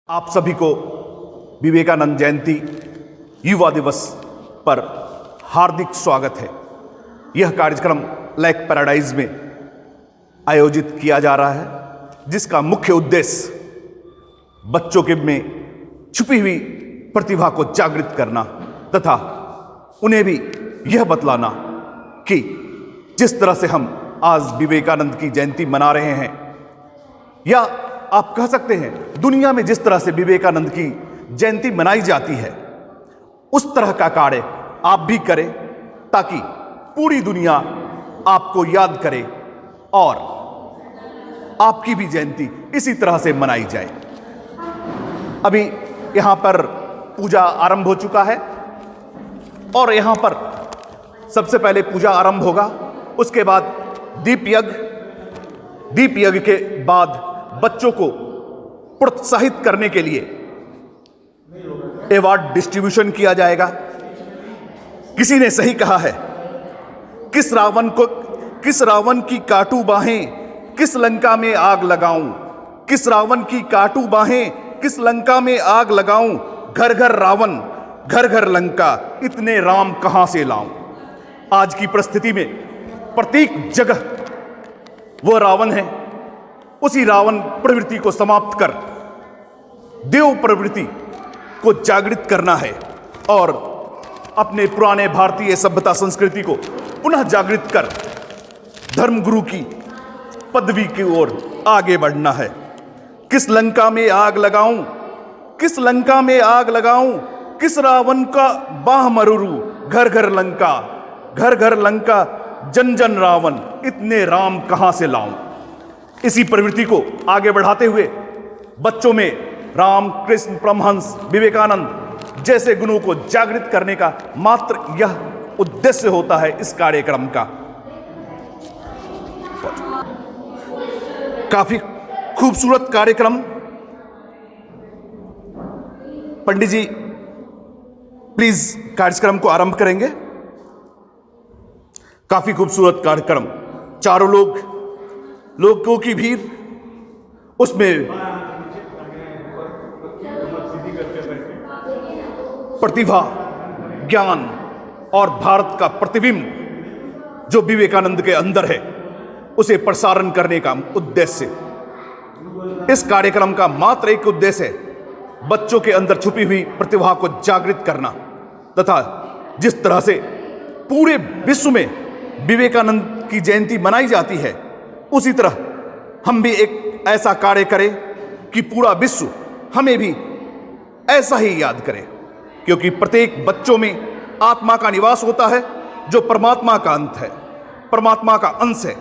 आप सभी को विवेकानंद जयंती युवा दिवस पर हार्दिक स्वागत है। यह कार्यक्रम लेक पैराडाइज में आयोजित किया जा रहा है, जिसका मुख्य उद्देश्य बच्चों के में छुपी हुई प्रतिभा को जागृत करना तथा उन्हें भी यह बतलाना कि जिस तरह से हम आज विवेकानंद की जयंती मना रहे हैं, या आप कह सकते हैं दुनिया में जिस तरह से विवेकानंद की जयंती मनाई जाती है, उस तरह का कार्य आप भी करें ताकि पूरी दुनिया आपको याद करे और आपकी भी जयंती इसी तरह से मनाई जाए। अभी यहां पर पूजा आरंभ हो चुका है और यहां पर सबसे पहले पूजा आरंभ होगा, उसके बाद दीप यज्ञ के बाद बच्चों को प्रोत्साहित करने के लिए अवार्ड डिस्ट्रीब्यूशन किया जाएगा। किसी ने सही कहा है, किस रावण की काटू बाहें किस लंका में आग लगाऊं, किस रावण की काटू बाहें किस लंका में आग लगाऊं, घर घर रावण घर घर लंका, इतने राम कहां से लाऊं। आज की परिस्थिति में प्रत्येक जगह वह रावण है। उसी रावण प्रवृत्ति को समाप्त कर देव प्रवृत्ति को जागृत करना है और अपने पुराने भारतीय सभ्यता संस्कृति को पुनः जागृत कर धर्मगुरु की पदवी की ओर आगे बढ़ना है। किस लंका में आग लगाऊं, किस लंका में आग लगाऊं, किस रावण का बाह मरूरू, घर घर लंका घर घर लंका, जन जन रावण, इतने राम कहां से लाऊं। इसी प्रवृत्ति को आगे बढ़ाते हुए बच्चों में राम कृष्ण परमहंस विवेकानंद जैसे गुणों को जागृत करने का मात्र यह उद्देश्य होता है इस कार्यक्रम का। काफी खूबसूरत कार्यक्रम। पंडित जी प्लीज कार्यक्रम को आरंभ करेंगे। काफी खूबसूरत कार्यक्रम, चारों लोगों की भीड़, उसमें प्रतिभा, ज्ञान और भारत का प्रतिबिंब जो विवेकानंद के अंदर है उसे प्रसारण करने का उद्देश्य। इस कार्यक्रम का मात्र एक उद्देश्य है बच्चों के अंदर छुपी हुई प्रतिभा को जागृत करना तथा जिस तरह से पूरे विश्व में विवेकानंद की जयंती मनाई जाती है, उसी तरह हम भी एक ऐसा कार्य करें कि पूरा विश्व हमें भी ऐसा ही याद करे, क्योंकि प्रत्येक बच्चों में आत्मा का निवास होता है जो परमात्मा का अंत है, परमात्मा का अंश है।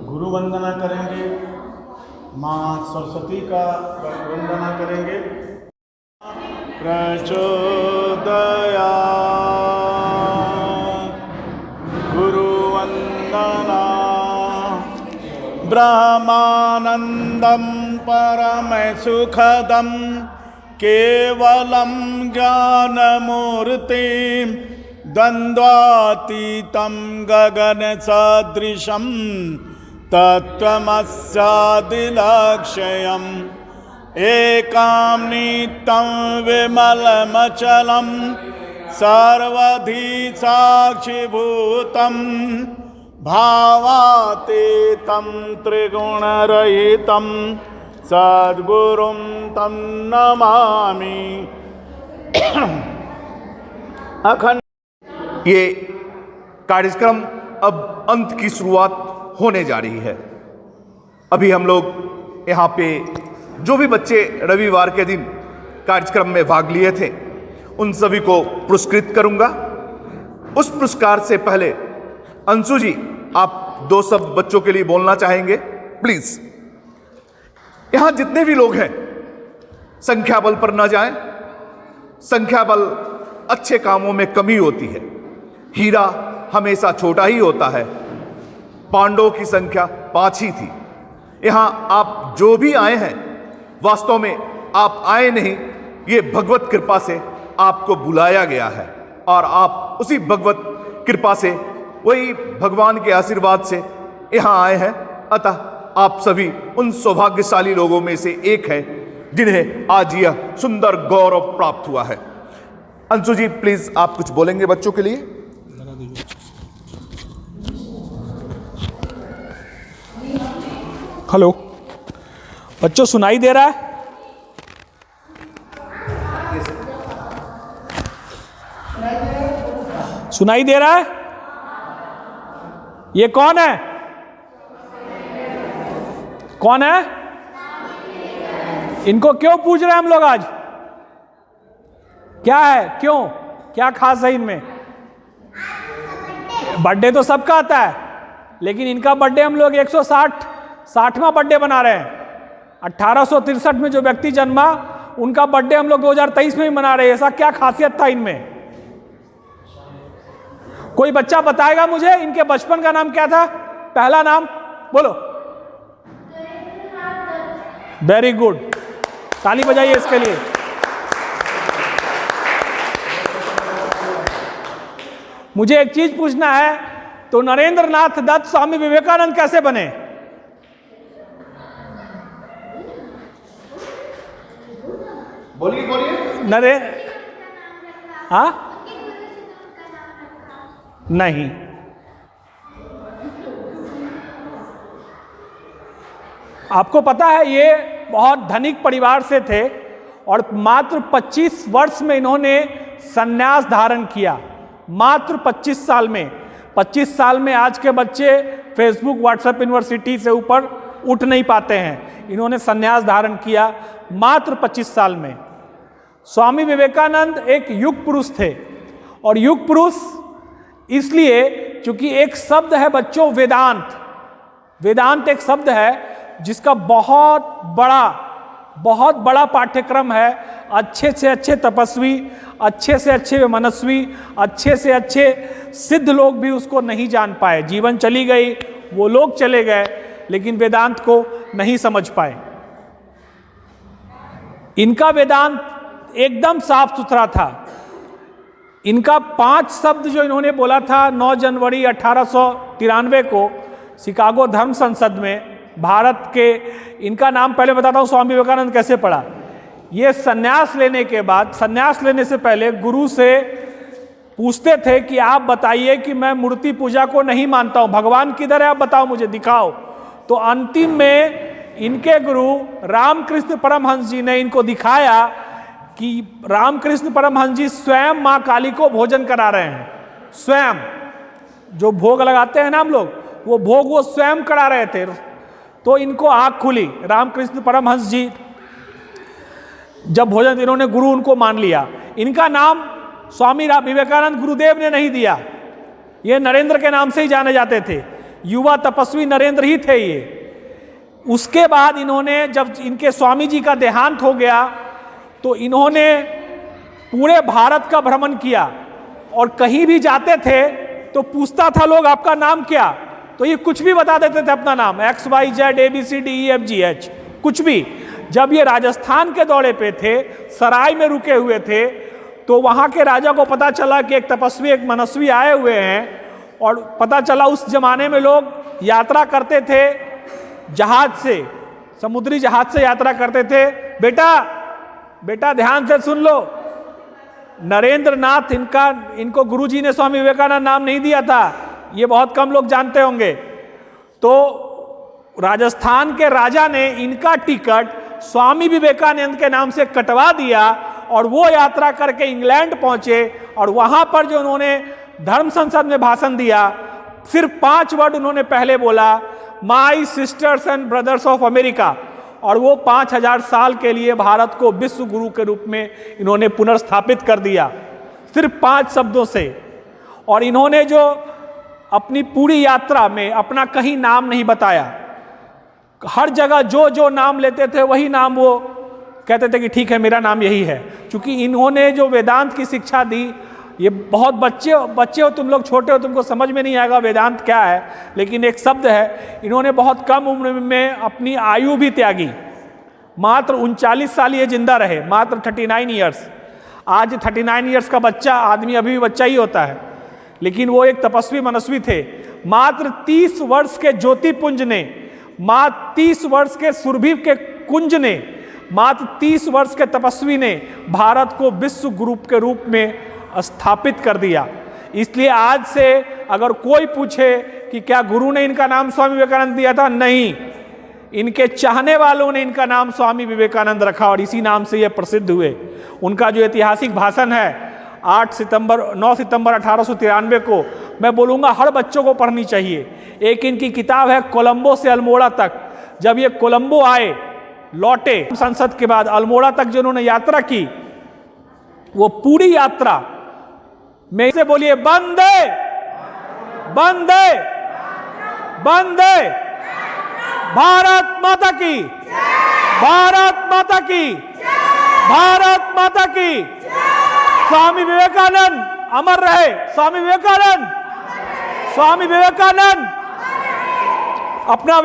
गुरु वंदना करेंगे, माँ सरस्वती का वंदना करेंगे। प्रचोदया गुरु वंदना ब्रह्मानंदम परम सुखदम केवलम ज्ञानमूर्ति द्वंद्वातीतं गगन सदृशं तत्त्वमस्यादिलक्ष्यम् एकां नित्यं विमलमचलं सर्वधी साक्षिभूतं भावातीतं त्रिगुणरहितं सद्गुरुं तं नमामि। ये कार्यक्रम अब अंत की शुरुआत होने जा रही है। अभी हम लोग यहाँ पे जो भी बच्चे रविवार के दिन कार्यक्रम में भाग लिए थे उन सभी को पुरस्कृत करूंगा। उस पुरस्कार से पहले अंशु जी, आप दो शब्द बच्चों के लिए बोलना चाहेंगे प्लीज। यहाँ जितने भी लोग हैं संख्या बल पर न जाएं। संख्या बल अच्छे कामों में कमी होती है। हीरा हमेशा छोटा ही होता है। पांडवों की संख्या 5 ही थी। यहाँ आप जो भी आए हैं, वास्तव में आप आए नहीं, ये भगवत कृपा से आपको बुलाया गया है और आप उसी भगवत कृपा से, वही भगवान के आशीर्वाद से यहाँ आए हैं, अतः आप सभी उन सौभाग्यशाली लोगों में से एक हैं जिन्हें आज यह सुंदर गौरव प्राप्त हुआ है। अंशु जी प्लीज आप कुछ बोलेंगे बच्चों के लिए? हेलो बच्चों, सुनाई दे रहा है? सुनाई दे रहा है? ये कौन है? कौन है? इनको क्यों पूछ रहे हैं हम लोग आज? क्या है, क्यों, क्या खास है इनमें? बर्थडे तो सबका आता है, लेकिन इनका बर्थडे हम लोग 160वां बर्थडे बना रहे हैं। 1863 में जो व्यक्ति जन्मा, उनका बर्थडे हम लोग 2023 में ही मना रहे हैं। ऐसा क्या खासियत था इनमें? कोई बच्चा बताएगा मुझे इनके बचपन का नाम क्या था? पहला नाम बोलो। वेरी गुड, ताली बजाइए इसके लिए। मुझे एक चीज पूछना है, तो नरेंद्र नाथ दत्त स्वामी विवेकानंद कैसे बने? बोलिए बोलिए। नरे हाँ नहीं, आपको पता है ये बहुत धनिक परिवार से थे और मात्र 25 वर्ष में इन्होंने संन्यास धारण किया। मात्र 25 साल में। 25 साल में आज के बच्चे फेसबुक, व्हाट्सएप, यूनिवर्सिटी से ऊपर उठ नहीं पाते हैं। इन्होंने संन्यास धारण किया मात्र 25 साल में। स्वामी विवेकानंद एक युग पुरुष थे, और युग पुरुष इसलिए क्योंकि एक शब्द है बच्चों, वेदांत। वेदांत एक शब्द है जिसका बहुत बड़ा पाठ्यक्रम है। अच्छे से अच्छे तपस्वी, अच्छे से अच्छे मनस्वी, अच्छे से अच्छे सिद्ध लोग भी उसको नहीं जान पाए। जीवन चली गई, वो लोग चले गए, लेकिन वेदांत को नहीं समझ पाए। इनका वेदांत एकदम साफ सुथरा था। इनका 5 शब्द जो इन्होंने बोला था 9 जनवरी 1893 को शिकागो धर्म संसद में, भारत के, इनका नाम पहले बताता हूँ स्वामी विवेकानंद कैसे पढ़ा। ये संन्यास लेने के बाद, संन्यास लेने से पहले गुरु से पूछते थे कि आप बताइए कि मैं मूर्ति पूजा को नहीं मानता हूँ, भगवान किधर है आप बताओ, मुझे दिखाओ। तो अंतिम में इनके गुरु रामकृष्ण परमहंस जी ने इनको दिखाया कि रामकृष्ण परमहंस जी स्वयं माँ काली को भोजन करा रहे हैं। स्वयं जो भोग लगाते हैं ना हम लोग, वो भोग वो स्वयं करा रहे थे। तो इनको आँख खुली। रामकृष्ण परमहंस जी जब भोजन, इन्होंने गुरु उनको मान लिया। इनका नाम स्वामी विवेकानंद गुरुदेव ने नहीं दिया, ये नरेंद्र के नाम से ही जाने जाते थे। युवा तपस्वी नरेंद्र ही थे ये। उसके बाद इन्होंने, जब इनके स्वामी जी का देहांत हो गया, तो इन्होंने पूरे भारत का भ्रमण किया, और कहीं भी जाते थे तो पूछता था लोग आपका नाम क्या, तो ये कुछ भी बता देते थे अपना नाम, XYZ ABCDEFGH, कुछ भी। जब ये राजस्थान के दौरे पे थे, सराय में रुके हुए थे, तो वहाँ के राजा को पता चला कि एक तपस्वी, एक मनस्वी आए हुए हैं। और पता चला उस जमाने में लोग यात्रा करते थे जहाज से, समुद्री जहाज से यात्रा करते थे। बेटा ध्यान से सुन लो, नरेंद्र नाथ इनको गुरुजी ने स्वामी विवेकानंद नाम नहीं दिया था, ये बहुत कम लोग जानते होंगे। तो राजस्थान के राजा ने इनका टिकट स्वामी विवेकानंद के नाम से कटवा दिया, और वो यात्रा करके इंग्लैंड पहुंचे, और वहां पर जो उन्होंने धर्म संसद में भाषण दिया, सिर्फ 5 वर्ड उन्होंने पहले बोला, my sisters and brothers of America, और वो 5000 साल के लिए भारत को विश्व गुरु के रूप में इन्होंने पुनर्स्थापित कर दिया, सिर्फ 5 शब्दों से। और इन्होंने जो अपनी पूरी यात्रा में अपना कहीं नाम नहीं बताया, हर जगह जो नाम लेते थे वही नाम वो कहते थे कि ठीक है मेरा नाम यही है। क्योंकि इन्होंने जो वेदांत की शिक्षा दी, ये बहुत बच्चे हो तुम लोग, छोटे हो, तुमको समझ में नहीं आएगा वेदांत क्या है, लेकिन एक शब्द है। इन्होंने बहुत कम उम्र में अपनी आयु भी त्यागी, मात्र 39 साल ये जिंदा रहे, मात्र 39 ईयर्स। आज 39 ईयर्स का बच्चा, आदमी अभी भी बच्चा ही होता है, लेकिन वो एक तपस्वी मनस्वी थे। मात्र 30 वर्ष के ज्योतिपुंज ने, मात्र 30 वर्ष के सुरभि के कुंज ने, मात्र 30 वर्ष के तपस्वी ने भारत को विश्व गुरु के रूप में स्थापित कर दिया। इसलिए आज से अगर कोई पूछे कि क्या गुरु ने इनका नाम स्वामी विवेकानंद दिया था, नहीं, इनके चाहने वालों ने इनका नाम स्वामी विवेकानंद रखा और इसी नाम से ये प्रसिद्ध हुए। उनका जो ऐतिहासिक भाषण है 9 सितंबर 1893 को, मैं बोलूँगा हर बच्चों को पढ़नी चाहिए। एक इनकी किताब है कोलंबो से अल्मोड़ा तक। जब ये कोलंबो आए, लौटे संसद के बाद, अल्मोड़ा तक जो उन्होंने यात्रा की, वो पूरी यात्रा में से बोलिए वंदे वंदे वंदे, भारत माता की, भारत माता की, भारत माता की। स्वामी विवेकानंद अमर रहे, स्वामी विवेकानंद, स्वामी विवेकानंद। अपना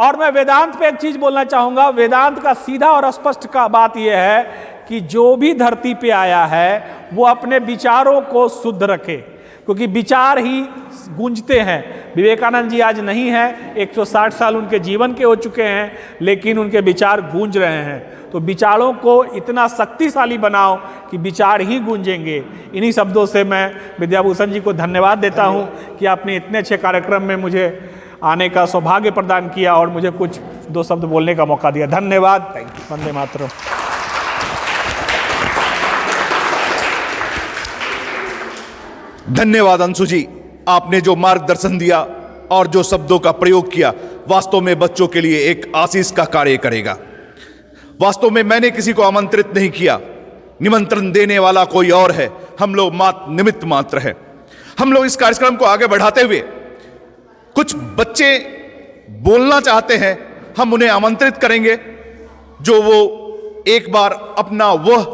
और मैं वेदांत पे एक चीज बोलना चाहूंगा। वेदांत का सीधा और स्पष्ट का बात यह है कि जो भी धरती पे आया है वो अपने विचारों को शुद्ध रखे, क्योंकि विचार ही गूंजते हैं। विवेकानंद जी आज नहीं हैं, 160 साल उनके जीवन के हो चुके हैं, लेकिन उनके विचार गूंज रहे हैं। तो विचारों को इतना शक्तिशाली बनाओ कि विचार ही गूंजेंगे। इन्हीं शब्दों से मैं विद्याभूषण जी को धन्यवाद देता हूं कि आपने इतने अच्छे कार्यक्रम में मुझे आने का सौभाग्य प्रदान किया और मुझे कुछ 2 शब्द बोलने का मौका दिया। धन्यवाद। वंदे मातरम। धन्यवाद अंशु जी, आपने जो मार्गदर्शन दिया और जो शब्दों का प्रयोग किया, वास्तव में बच्चों के लिए एक आशीष का कार्य करेगा। वास्तव में मैंने किसी को आमंत्रित नहीं किया, निमंत्रण देने वाला कोई और है, हम लोग मात्र निमित्त मात्र है। हम लोग इस कार्यक्रम को आगे बढ़ाते हुए, कुछ बच्चे बोलना चाहते हैं, हम उन्हें आमंत्रित करेंगे जो वो एक बार अपना वह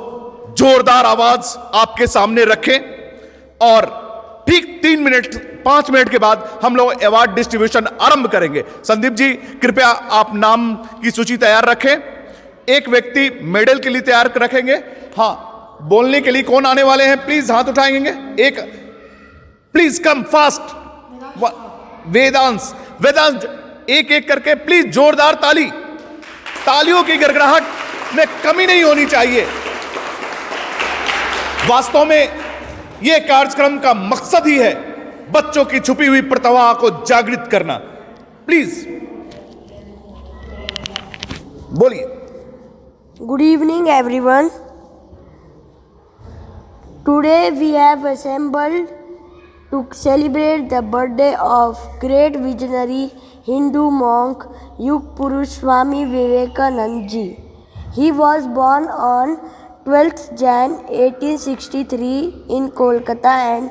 जोरदार आवाज आपके सामने रखें और ठीक 5 मिनट के बाद हम लोग अवार्ड डिस्ट्रीब्यूशन आरंभ करेंगे। संदीप जी, कृपया आप नाम की सूची तैयार रखें। एक व्यक्ति मेडल के लिए तैयार रखेंगे। हाँ, बोलने के लिए कौन आने वाले हैं, प्लीज हाथ उठाएंगे। एक प्लीज कम फास्ट। वेदांत एक एक करके प्लीज जोरदार तालियों की गड़गड़ाहट में कमी नहीं होनी चाहिए। वास्तव में यह कार्यक्रम का मकसद ही है बच्चों की छुपी हुई प्रतिभा को जागृत करना। प्लीज बोलिए। Good evening, everyone. Today we have assembled to celebrate the birthday of great visionary Hindu monk Yug Purush Swami Vivekanand ji. He was born on 12th Jan 1863 in Kolkata and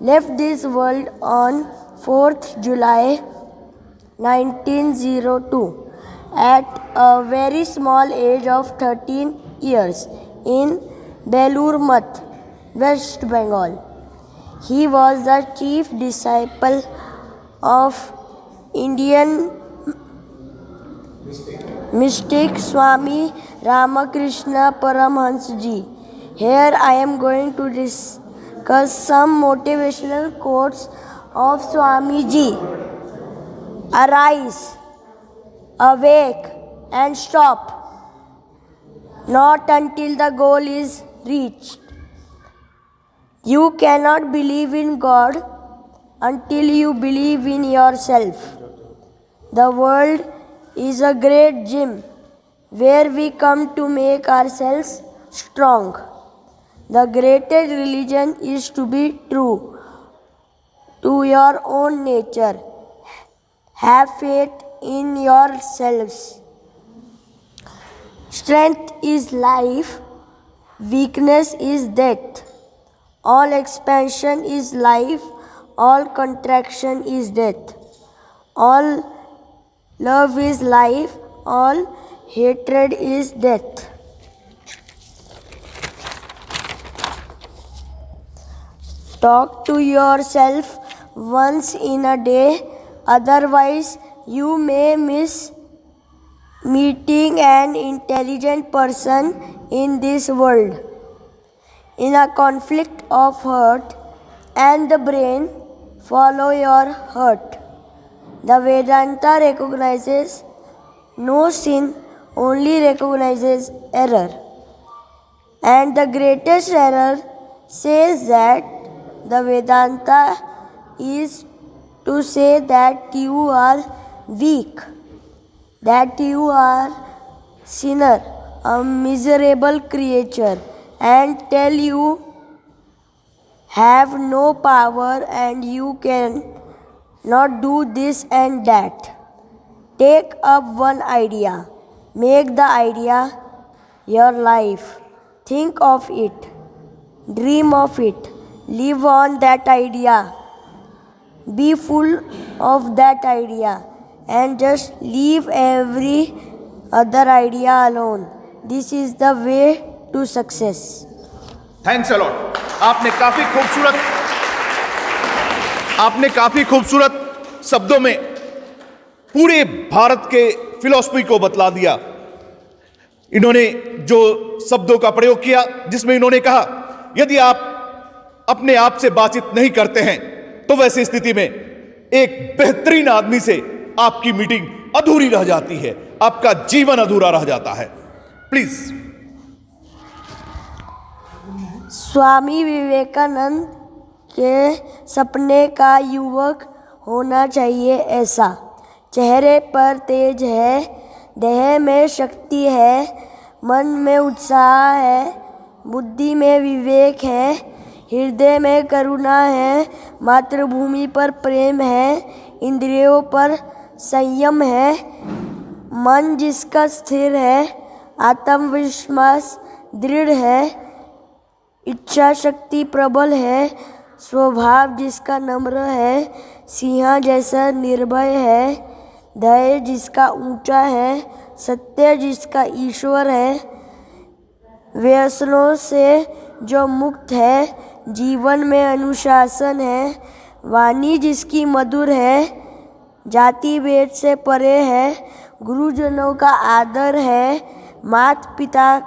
left this world on 4th July 1902 at a very small age of 13 years in Belur Math, West Bengal. He was the chief disciple of Indian mystic Swami Ramakrishna Paramhans ji. Here I am going to discuss some motivational quotes of Swami ji. Arise, awake and stop, not until the goal is reached. You cannot believe in God until you believe in yourself. The world is a great gym where we come to make ourselves strong. The greatest religion is to be true to your own nature. Have faith in yourselves. Strength is life, weakness is death. All expansion is life, all contraction is death. All love is life, all hatred is death. Talk to yourself once in a day, otherwise you may miss meeting an intelligent person in this world. In a conflict of heart and the brain, follow your heart. The Vedanta recognizes no sin, only recognizes error. And the greatest error says that the Vedanta is to say that you are weak, that you are sinner, a miserable creature, and tell you have no power and you can not do this and that. Take up one idea, make the idea your life, think of it, dream of it, live on that idea, be full of that idea, and just leave every other idea alone. This is the way to success. Thanks a lot. आपने काफी खूबसूरत शब्दों में पूरे भारत के philosophy को बतला दिया। इन्होंने जो शब्दों का प्रयोग किया जिसमें इन्होंने कहा यदि आप अपने आप से बातचीत नहीं करते हैं तो वैसी स्थिति में एक बेहतरीन आदमी से आपकी मीटिंग अधूरी रह जाती है, आपका जीवन अधूरा रह जाता है। प्लीज। स्वामी विवेकानंद के सपने का युवक होना चाहिए ऐसा। चेहरे पर तेज है, देह में शक्ति है, मन में उत्साह है, बुद्धि में विवेक है, हृदय में करुणा है, मातृभूमि पर प्रेम है, इंद्रियों पर संयम है, मन जिसका स्थिर है, आत्मविश्वास दृढ़ है, इच्छा शक्ति प्रबल है, स्वभाव जिसका नम्र है, सिंह जैसा निर्भय है, धैर्य जिसका ऊंचा है, सत्य जिसका ईश्वर है, व्यसनों से जो मुक्त है, जीवन में अनुशासन है, वाणी जिसकी मधुर है, जाति भेद से परे है, गुरुजनों का आदर है, माता पिता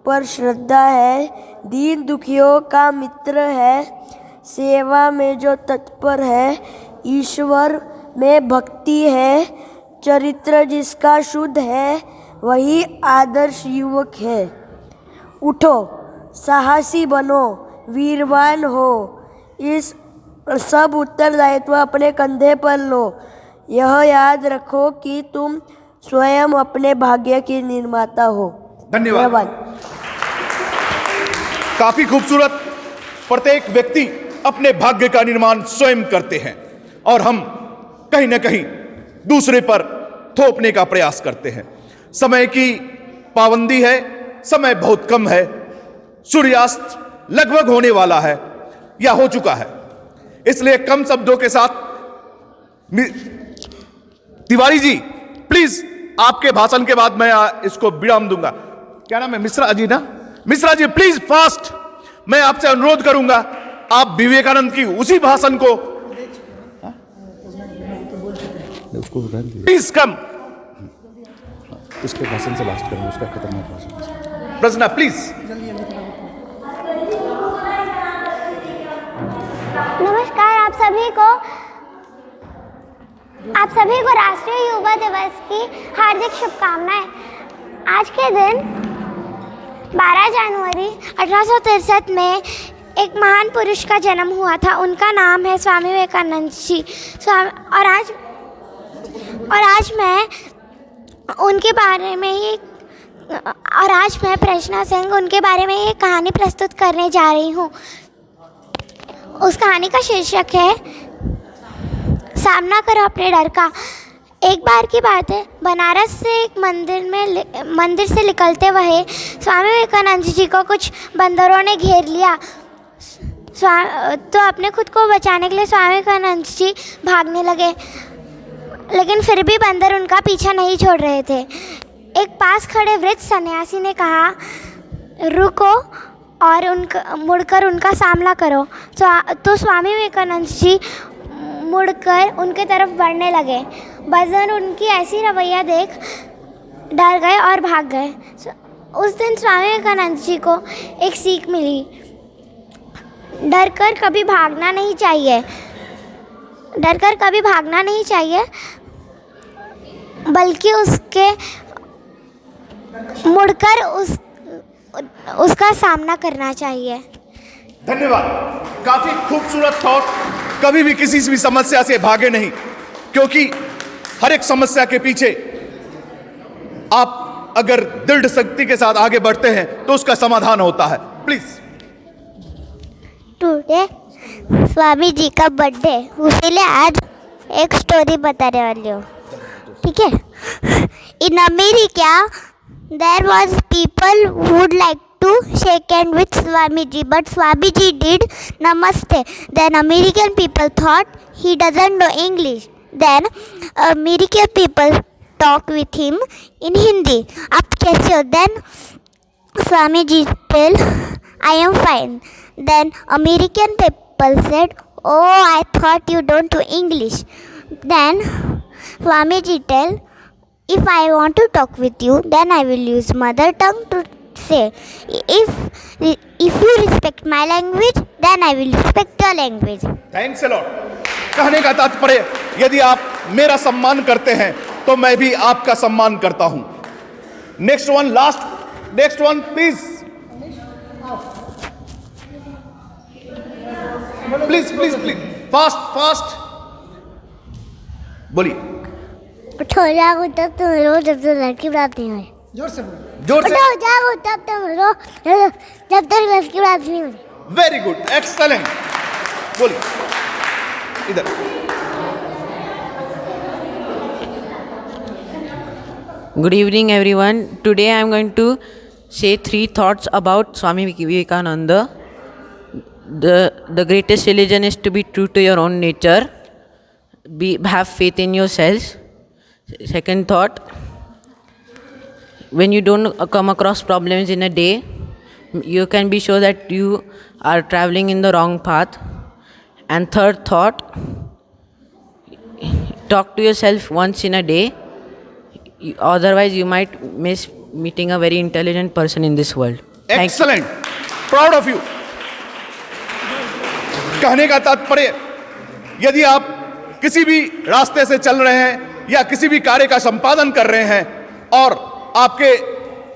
पर श्रद्धा है, दीन दुखियों का मित्र है, सेवा में जो तत्पर है, ईश्वर में भक्ति है, चरित्र जिसका शुद्ध है, वही आदर्श युवक है। उठो, साहसी बनो, वीरवान हो, इस सब उत्तरदायित्व अपने कंधे पर लो। यह याद रखो कि तुम स्वयं अपने भाग्य के निर्माता हो। धन्यवाद। काफी खूबसूरत। प्रत्येक व्यक्ति अपने भाग्य का निर्माण स्वयं करते हैं और हम कहीं ना कहीं दूसरे पर थोपने का प्रयास करते हैं। समय की पाबंदी है, समय बहुत कम है, सूर्यास्त लगभग होने वाला है या हो चुका है, इसलिए कम शब्दों के साथ तिवारी जी प्लीज आपके भाषण के बाद मैं इसको विराम दूंगा। क्या नाम है? मिश्रा जी ना? Mishra ji please fast. मैं आपसे अनुरोध करूंगा आप विवेकानंद की उसी भाषण को प्लीज कम। उसके भाषण से लास्ट करेंगे, उसका खतरनाक भाषण। प्रश्न प्लीज। नमस्कार आप सभी को राष्ट्रीय युवा दिवस की हार्दिक शुभकामनाएं। आज के दिन 12 जनवरी 1863 में एक महान पुरुष का जन्म हुआ था। उनका नाम है स्वामी विवेकानंद जी। और आज मैं उनके बारे में ही आज मैं प्रश्ना सिंह उनके बारे में एक कहानी प्रस्तुत करने जा रही हूँ। उस कहानी का शीर्षक है सामना करो अपने डर का। एक बार की बात है, बनारस से एक मंदिर से निकलते हुए स्वामी विवेकानंद जी को कुछ बंदरों ने घेर लिया। तो अपने खुद को बचाने के लिए स्वामी विवेकानंद जी भागने लगे, लेकिन फिर भी बंदर उनका पीछा नहीं छोड़ रहे थे। एक पास खड़े वृद्ध सन्यासी ने कहा, रुको और मुड़कर उनका सामना करो। तो स्वामी विवेकानंद जी मुड़कर उनके तरफ बढ़ने लगे। बंदर उनकी ऐसी रवैया देख डर गए और भाग गए। उस दिन स्वामी विवेकानंद जी को एक सीख मिली, डर कर कभी भागना नहीं चाहिए। डर कर कभी भागना नहीं चाहिए, बल्कि उसके मुड़कर उसका सामना करना चाहिए। धन्यवाद, काफी खूबसूरत थॉट। कभी भी किसी भी समस्या से भागे नहीं, क्योंकि हर एक समस्या के पीछे आप अगर दृढ़ शक्ति के साथ आगे बढ़ते हैं तो उसका समाधान होता है। प्लीज। टुडे स्वामी जी का बर्थडे, उसीलिए आज एक स्टोरी बताने वाली हूँ, ठीक है। In America there was people would like to shake hand with Swamiji, but Swamiji did namaste. Then American people thought he doesn't know English. Then American people talk with him in Hindi. आप कैसे हो? Then Swamiji tell, I am fine. Then American people said, oh, I thought you don't know English. Then Swamiji tell, if I want to talk with you, then I will use mother tongue to say, if you respect my language, then I will respect your language. Thanks a lot. कहने का तात्पर्य, यदि आप मेरा सम्मान करते हैं तो मैं भी आपका सम्मान करता हूं। Next one, last, next one please, please please please, fast fast बोलिए। उठो जागो तब तुम रो, जब तक लड़की बात नहीं हुई। जोर से। उठो जागो तब तुम रो, जब तक लड़की बात नहीं हुई। Very good, excellent. बोलिए इधर। Good evening, everyone. Today I am going to say 3 thoughts about Swami Vivekananda. The greatest religion is to be true to your own nature. Have faith in yourselves. Second thought, when you don't come across problems in a day, you can be sure that you are traveling in the wrong path. And third thought, talk to yourself once in a day. Otherwise, you might miss meeting a very intelligent person in this world. Excellent. Proud of you. कहने का तात्पर्य, यदि आप किसी भी रास्ते से चल रहे हैं या किसी भी कार्य का संपादन कर रहे हैं और आपके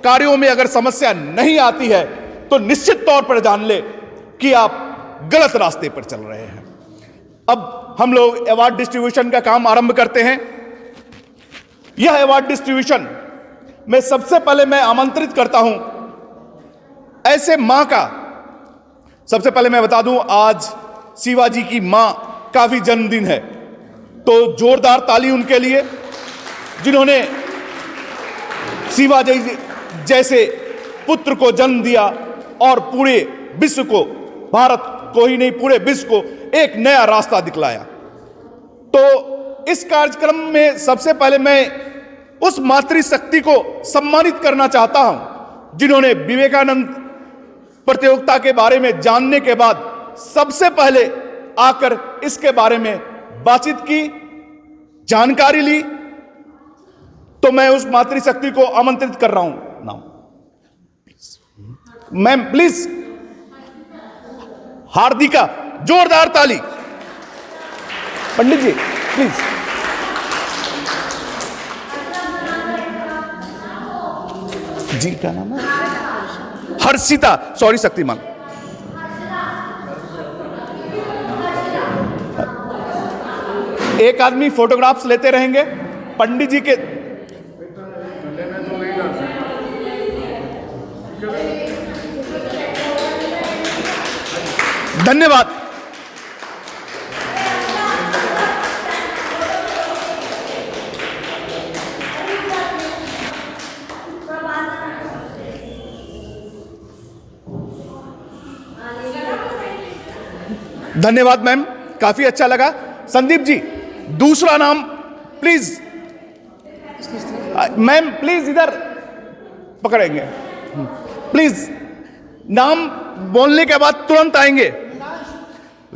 कार्यों में अगर समस्या नहीं आती है तो निश्चित तौर पर जान ले कि आप गलत रास्ते पर चल रहे हैं। अब हम लोग अवार्ड डिस्ट्रीब्यूशन का काम आरंभ करते हैं। यह अवार्ड डिस्ट्रीब्यूशन में सबसे पहले मैं आमंत्रित करता हूं ऐसे मां का। सबसे पहले मैं बता दूं, आज शिवाजी की मां का भी जन्मदिन है, तो जोरदार ताली उनके लिए, जिन्होंने शिवाजी जैसे पुत्र को जन्म दिया और पूरे विश्व को, भारत को ही नहीं पूरे विश्व को एक नया रास्ता दिखलाया। तो इस कार्यक्रम में सबसे पहले मैं उस मातृशक्ति को सम्मानित करना चाहता हूं जिन्होंने विवेकानंद प्रतियोगिता के बारे में जानने के बाद सबसे पहले आकर इसके बारे में बातचीत की, जानकारी ली। तो मैं उस मातृशक्ति को आमंत्रित कर रहा हूं। नाम मैम प्लीज, हार्दिका, जोरदार ताली। पंडित जी प्लीज। जी क्या नाम है? हर्षिता, सॉरी शक्तिमान। एक आदमी फोटोग्राफ्स लेते रहेंगे पंडित जी के। धन्यवाद। धन्यवाद मैम, काफी अच्छा लगा। संदीप जी, दूसरा नाम प्लीज। मैम प्लीज इधर पकड़ेंगे, प्लीज नाम बोलने के बाद तुरंत आएंगे।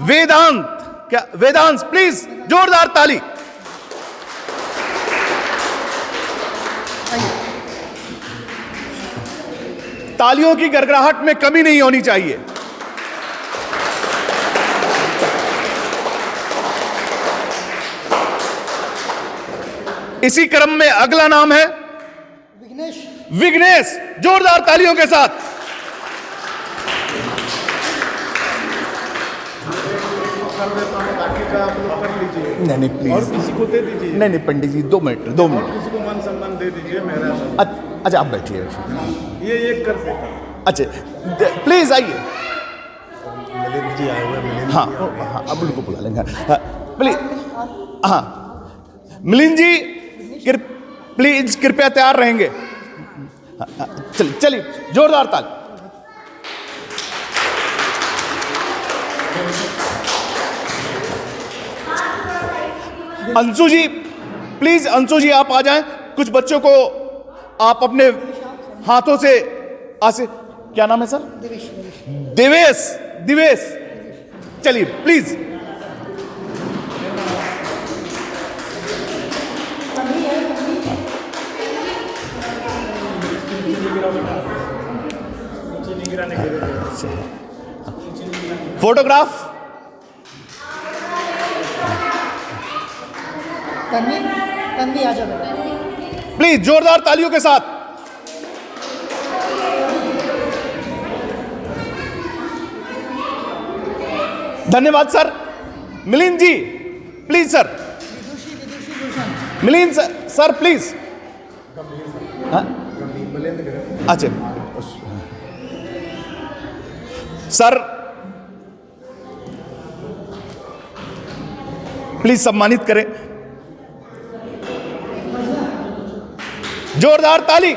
वेदांत, क्या वेदांत प्लीज, जोरदार ताली। तालियों की गड़गड़ाहट में कमी नहीं होनी चाहिए। इसी क्रम में अगला नाम है विघ्नेश। विघ्नेश, जोरदार तालियों के साथ। नहीं नहीं प्लीज, और किसी को दे दीजिए। नहीं नहीं पंडित जी, 2 मिनट, 2 मिनट। किसी को मान सम्मान दे दीजिए मेरा। अच्छा आप बैठिए। ये एक कर देता हूं। अच्छा प्लीज आइए। मिलिंद जी आए हुए, मिलिंद हाँ हाँ, अब उनको बुला लेंगे। हाँ, प्लीज, हाँ मिलिंद जी प्लीज कृपया तैयार रहेंगे। चलिए चलिए, जोरदार ताली। अंशु जी प्लीज, अंशु जी आप आ जाएं। कुछ बच्चों को आप अपने हाथों से क्या नाम है सर? दिवेश। दिवेश, चलिए प्लीज। फोटोग्राफ। तन्वी आ जाओ बेटा। प्लीज जोरदार तालियों के साथ। धन्यवाद sir. Milind ji please sir. Milind sir please. अच्छा सर प्लीज सम्मानित करें। जोरदार ताली।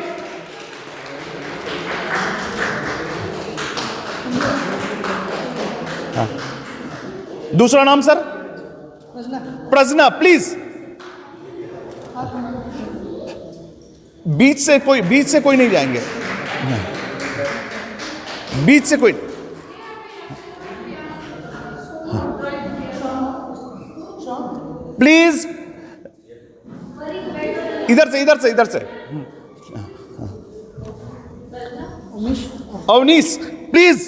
हाँ। दूसरा नाम सर? प्रजना प्लीज। बीच से कोई नहीं जाएंगे। बीच से कोई। प्लीज इधर से अवनीश प्लीज।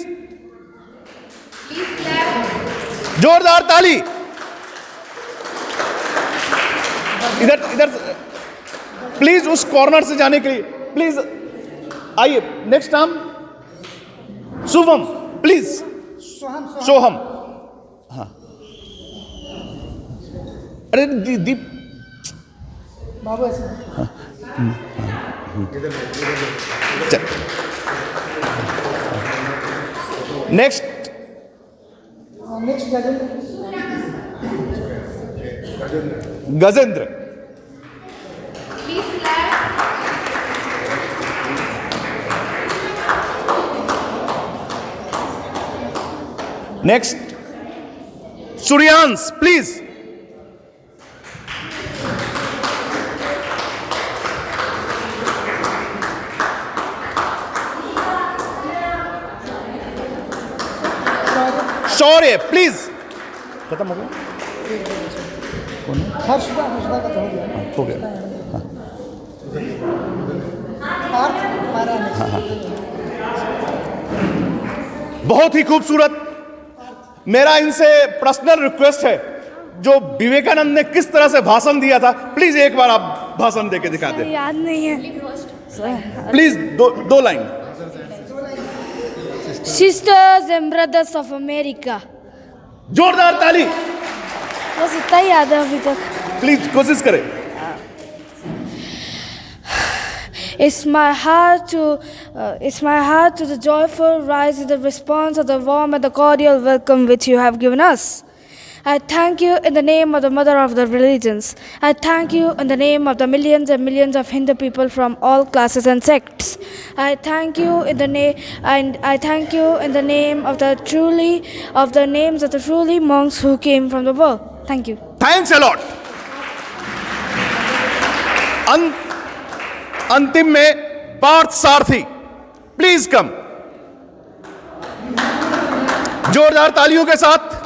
जोरदार ताली। इधर प्लीज, उस कॉर्नर से जाने के लिए प्लीज आइए। नेक्स्ट नाम शुभम प्लीज। सोहम। हाँ अरे दीप बाबू next Gajendra. Next Suryansh please. Shaurya please. खत्म हो गया? हर्षदा का तो हो गया। हो गया। बहुत ही खूबसूरत। मेरा इनसे पर्सनल रिक्वेस्ट है, जो विवेकानंद ने किस तरह से भाषण दिया था, प्लीज एक बार आप भाषण देके दिखा दें। याद नहीं है। प्लीज दो line. Sisters and brothers of America. जोरदार ताली। बस इतना ही याद है अभी तक। प्लीज कोशिश करें। It's my heart to the joyful rise in the response of the warm and the cordial welcome which you have given us. I thank you in the name of the mother of the religions. I thank you in the name of the millions and millions of Hindu people from all classes and sects. I thank you in the name of the names of the truly monks who came from the world. Thank you. Thanks a lot. अंतिम में पार्थ सारथी please come. जोरदार तालियों के साथ।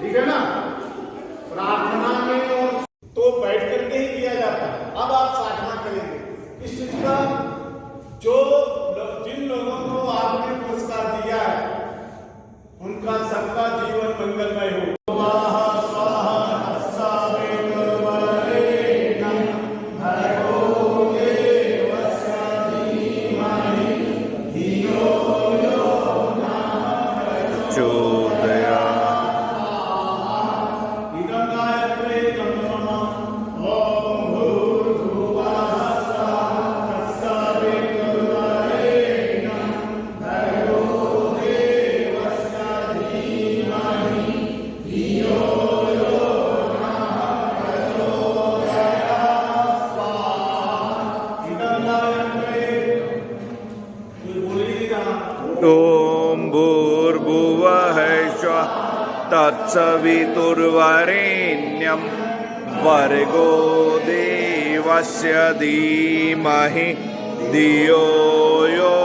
ठीक है ना। प्रार्थना में और तो बैठ करके ही किया जाता है। अब आप साधना करेंगे इस चीज का, जो जिन लोगों को आपने पुरस्कार दिया है उनका सबका जीवन मंगलमय हो। ओम भूर्भुवः स्वः तत्सवितुर्वरेण्यं भर्गो देवस्य धीमहि धियो यो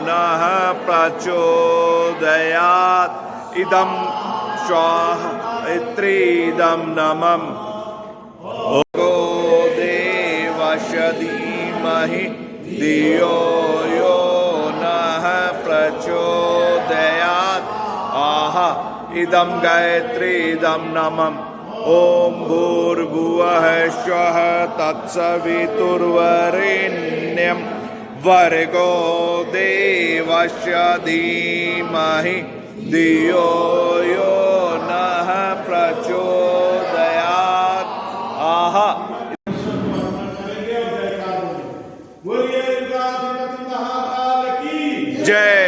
नः प्रचोदयात्। इदं स्वाह इत्रीदं नमः भर्गो देवस्य धीमहि धियो यो नः प्रचोदयात्। आहा इदं गायत्री इदं नमः। ओम भूर्भुवः स्वः तत्सवितुर्वरेण्यं भर्गो देवस्य धीमहि धियो यो नः प्रचोदयात्। आहा जय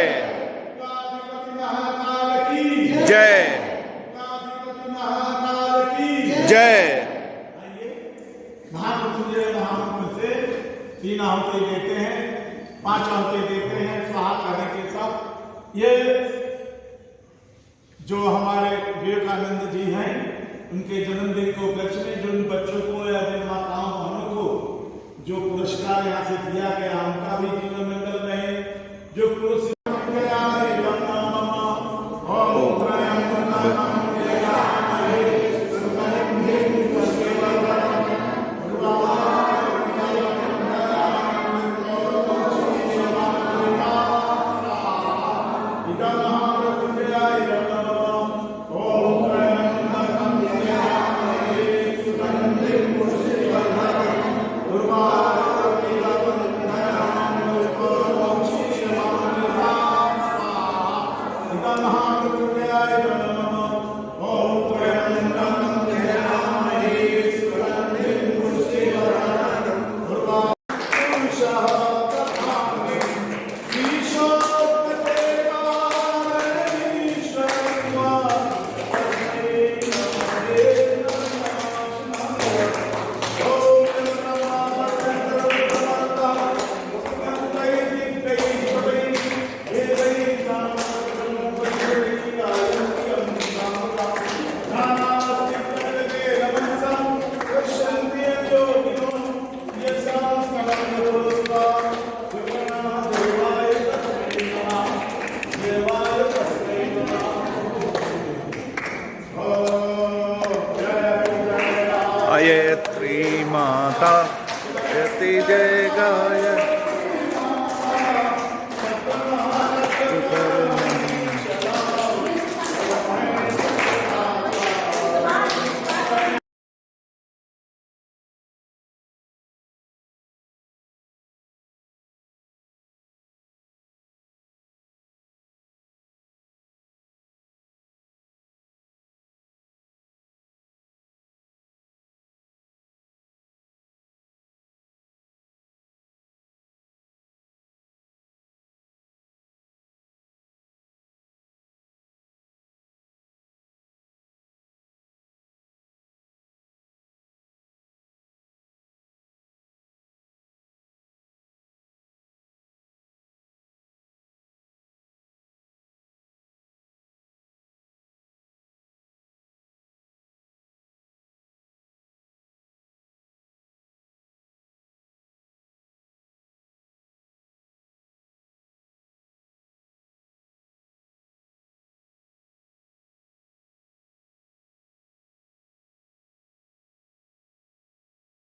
जय जय महामृत्युंजय महामंत्र से 3 आहुति देते हैं, 5 आहुति देते हैं स्वाहा करने के साथ। ये जो हमारे विवेकानंद जी हैं, उनके जन्मदिन को उपलक्ष्य में जो उन बच्चों को या जिन माताओं बहनों को जो पुरस्कार यहाँ से दिया गया, उनका भी जीवन मंगल रहे। जो पुरस्कार अयत्री माता यति जय गाय